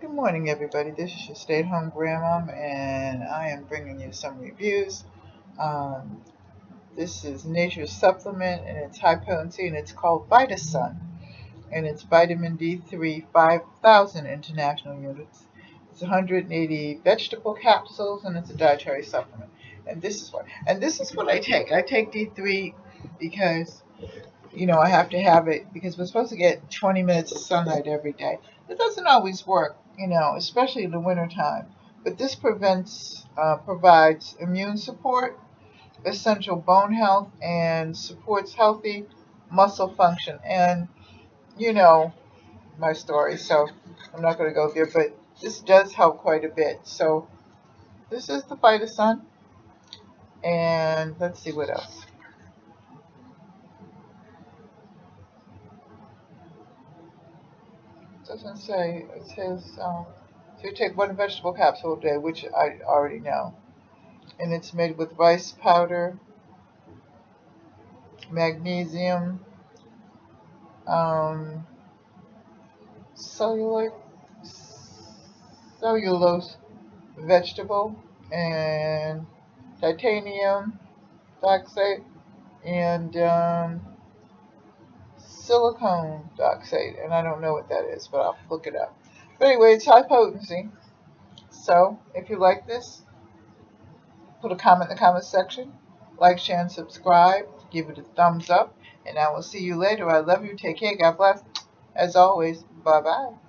Good morning, everybody. This is your stay-at-home grandma, and I am bringing you some reviews. Um, this is Nature's Supplement, and it's high potency, and it's called Vitasun, and it's vitamin D3, 5,000 international units. It's 180 vegetable capsules, and it's a dietary supplement. And this is what I take. I take D3 because I have to have it because we're supposed to get 20 minutes of sunlight every day. It doesn't always work, especially in the wintertime. But this provides immune support, essential bone health, and supports healthy muscle function. And you know my story, so I'm not going to go there, but this does help quite a bit. So this is the Vitasun, and let's see what else. It doesn't say. It says so you take one vegetable capsule a day, which I already know. And it's made with rice powder, magnesium, um, cellulose, cellulose vegetable, and titanium dioxide, and silicone dioxide. And I don't know what that is, but I'll look it up. But anyway, it's high potency. So if you like this, put a comment in the comment section. Like, share, and subscribe. Give it a thumbs up. And I will see you later. I love you. Take care. God bless. As always, bye-bye.